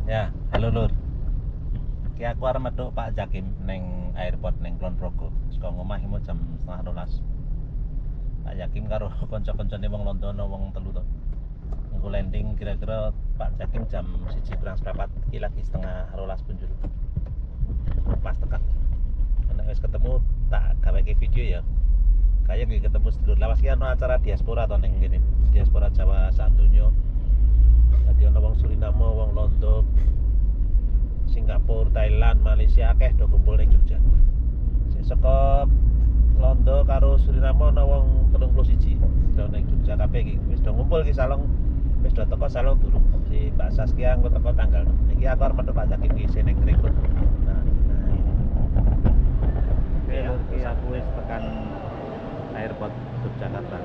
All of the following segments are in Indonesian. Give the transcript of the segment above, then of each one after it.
Ya, halo Lur. Ki aku arep metu Pak Jakim neng airport neng Kulon Progo. Saka ngomah mau jam 11:30. Pak Jakim karo kanca-kancane wong Londo ana wong telu to. Engko landing kira-kira Pak Jakim jam 1:04. Iki lagi 11:30 punjul. Pas tekan. Nek wis ketemu tak gaweke video ya. Kayak iki ketemu sedulur lawas ki ana acara diaspora to ning kene. Diaspora Jawa sak donya. Dadi ana wong Suriname, wong Londo, Singapura, Thailand, Malaysia akeh do kumpul ning Jogja. Sing saka Londo karo Suriname ana wong 31 do ning Jogja kabeh iki. Wis do ngumpul ki salong wis do teko salong turu. Si Mbak Saskia engko teko tanggal 6. Iki aku arep metu Pak Jakim iki sing ning rekrut. Nah ini. Oke, aku wis tekan airport Yogyakarta.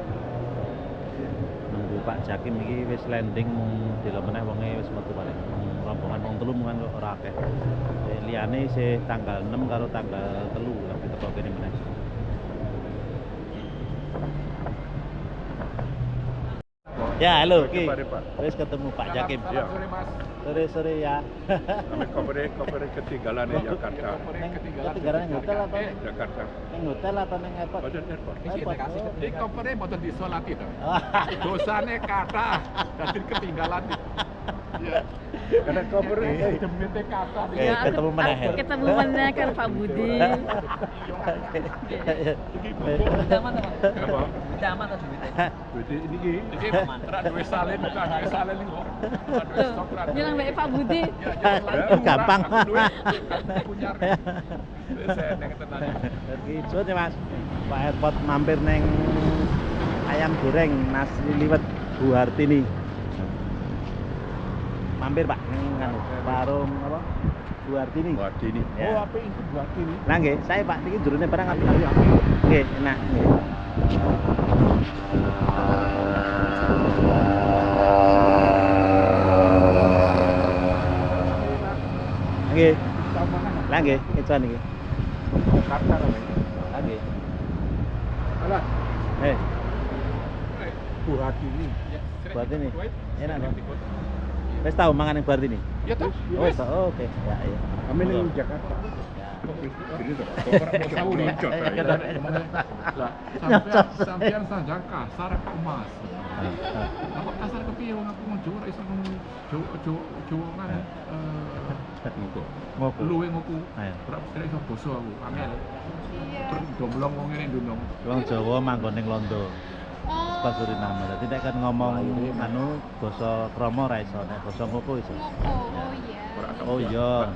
Nunggu Pak Jakim iki wis landing delok meneh wonge wis metu paling. Rombongan wong telu mungkin kok ora akeh. Liyane isih tanggal 6 karo tanggal 3 lagi teko kene meneh. Ya, halo Ki. Wis ketemu Pak Jakim. Ya. Sore-sore ya. Koper ketinggalan di Jakarta. Ketinggalan ning hotel atau Jakarta. ning hotel atau ning airport? Badan airport. Ini kopernya boten disolati to. Dosane kata dadi ketinggalan. Ya. Karena koper Demite kata. Oke, ketemu meneh. Ketemu meneh karo Pak Budi. Jaman to, Pak? apa? Jaman to duwite. Jadi ini Iki mantra duwe salin bukan duwe salin niku. Bilang mbak Pak Budi. Gampang. Punya. Saya neng tenan. Gitu nih Mas. Pak airport mampir neng ayam goreng nasi liwet Bu Hartini. Mampir Pak neng anu warung apa? Bu Hartini. buat ini. Ya. Oh, apa itu buat ini? Nah nggih, saya Pak niki durune barang apa? Nggih, enak nggih. Nggih. Lah nggih, kecuan niki. Jakarta namanya. Lah nggih. Alah, buat ini. Buat ini. Enak loh. Wis tau mangan ning Bu Hartini? Ya toh? Oh, wis. Oh, oke. Ya, iya. Kami di Jakarta. Ya. Jadi tuh, koper mau tahu loncat. Sampean saja kasar kok Mas. Apa kasar kepiye wong aku mau Jawa iso ngomong Jawa kan Ngoko. Ngopo. luwe ngoku. Ayo. Ora kira iso basa aku. Angel. Domblong wong ngene ndunung. Wong Jawa manggon ning Londo. Saka Suriname. Dadi nek kan ngomong anu basa krama ra iso, nek basa ngoko iso. Oh iya.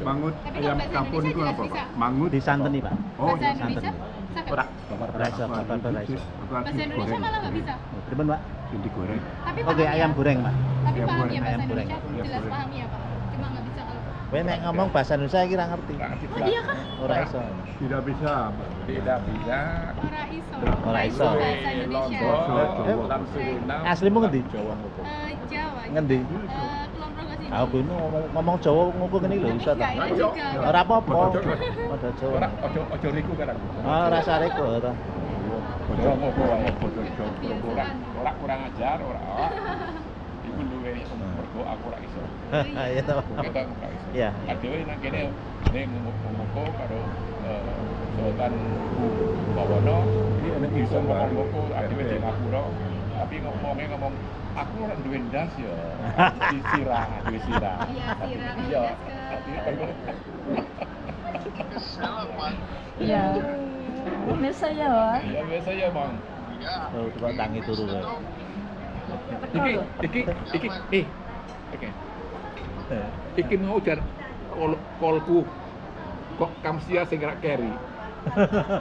Mangut ayam kampung itu apa, Pak? Mangut Disanteni, Pak. Oh, Bahasa Indonesia? Disanteni. Ora. Ora iso, apa ora iso. Bahasa Indonesia malah nggak bisa. Priben, Pak? digoreng. Tapi Oke, paham ayam ya? goreng, Pak. Tapi Ayam paham goreng, ya bahasa ayam goreng. Indonesia? Ayam Jelas goreng. paham ya Pak. Cuma nggak bisa kalau. Kowe nek ngomong bahasa Indonesia iki ra ngerti. Oh iya kah? Ora iso. Tidak bisa. Tidak bisa. Ora iso. Ora iso. Bahasa Indonesia. Aslimu ngendi? Jawa ngoko. Jawa. Ngendi? Kulon Progo sini. Aku ini ngomong Jawa ngoko ngene lho iso ta. Enggak, ini juga. Ora apa-apa. Padha Padha Jawa. Ora ojo riku kan. Ah, rasa reko ora. Bodoh ngoko wae bodoh Kebiasaan. Ora kurang ajar ora. Iku luwe mergo aku ora iso. Iya to. Kita ora iso. Iya. Adewe nang kene ning ngoko karo Sultan Bawono Ini enak iso iso ngomong baru. ngoko adewe di Ngapura tapi ngomong aku ora duwe ndas ya. Di sirah, duwe sirah. Iya, sirah. Iya. Iya. Biasa ya, Pak. Ya biasa ya, Bang. Oh, coba tangi turu kowe. Iki oke. Iki mau jan kolku kok Kamsia sing ora carry.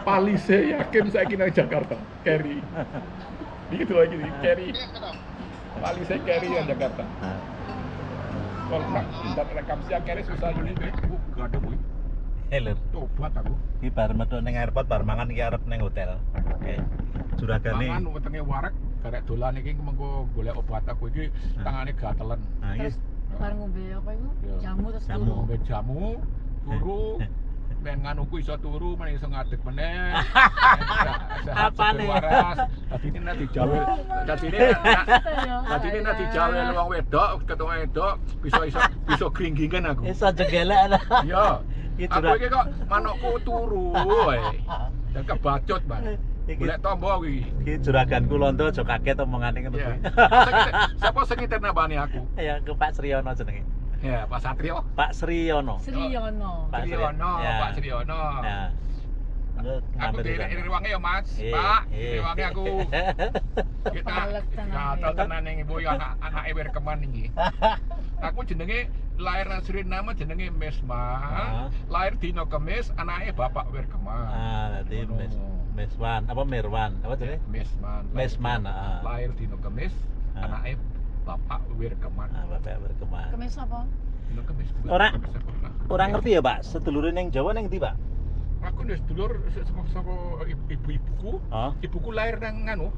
Palise yakin saiki nang Jakarta carry. Gitu lagi nih, carry. Palise carry nang Jakarta. Kalau ndak Kamsia carry susah juli aku gak ada boy. Heler. Tobat aku. Iki bar metu ning airport bar mangan iki arep ning hotel. Oke. Juragane. Mangan wetenge wareg karek dolan iki mengko golek obat aku iki tangane gatelen. Nah, iki Terus bareng ngombe apa itu? Iya. Jamu terus Jamu. turu. Ngombe jamu, turu, men nganu ku iso turu men iso ngadeg meneh. Apane? Dadine nek dijawe, dadine nek dijawe wong wedok, ketemu wedok bisa gringgingan aku. Iso jenggelek. Iya. Iki Aku curah. iki kok manukku turu wae. Dan kebacut, Bang. Iki Golek tombo kuwi. iki juraganku londo aja kaget omongane ngono Iya. kuwi. Siapa sing ngiter nambani aku? Ya, ke Pak Sriono jenenge. Ya, Pak Satrio. Pak Sriono. Sriono. Pak Sriono, Ya. Pak Sriono. Ya. Aku di ruangnya ya, Mas. Pak, di ruangnya aku. Kita Palet tenan. gatal tenan yang ibu ya anak ewer keman iki. Aku jenenge lahir Nasrin nama jenenge Mesma. Lahir dino Kemis, anake Bapak wer keman. Ah, dadi Meswan, apa Mirwan? Apa jenenge? Mesman. Mesman, Lahir dino Kemis, anake Bapak wer keman. Ah, bapak berkembang. Kemis apa? Dino Kemis. Ora ngerti ya, Pak. Sedulure ning Jawa ning ndi, Pak? Aku wis dulur saka ibu-ibuku. Oh, Ibuku lahir nang nganu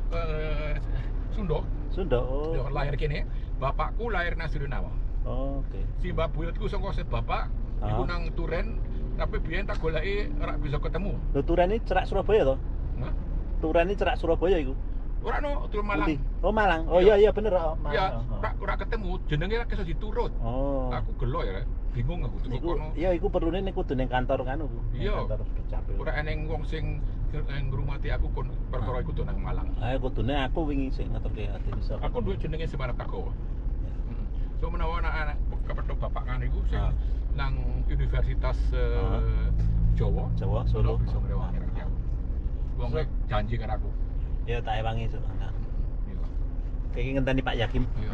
Sunda. Sunda. Oh. Ya, lahir kene. Bapakku lahir nang Suriname. Oh, oke. Si mbak buyutku saka bapak iku nang Turen, tapi biyen tak goleki ora bisa ketemu. Lho Turen iki cerak Surabaya to? Hah? Turen iki cerak Surabaya iku. Ora no, Turen Malang. Pundi? Oh, Malang. Oh iya iya bener. Oh, Ya, Malang. ora ketemu, jenenge ora bisa diturut. Oh. Aku gelo ya, bingung aku tuh Iku kono. iya iku perlune ning kudu ning kantor kan iku. Iya. Kantor Dukcapil. Ora eneng wong sing ngrumati aku kon perkara iku tuh nang Malang. Ah kudune aku wingi sing ngeterke ati bisa. Aku duwe jenenge Semarang Kakowo. So menawa anak-anak kepethuk bapak kan iku sing nang Universitas Jawa. Jawa Solo. Bisa ngrewangi aku. Wong janji karo aku. Ya tak ewangi sok. Iya. Kayak ngenteni Pak Yakim. Iya.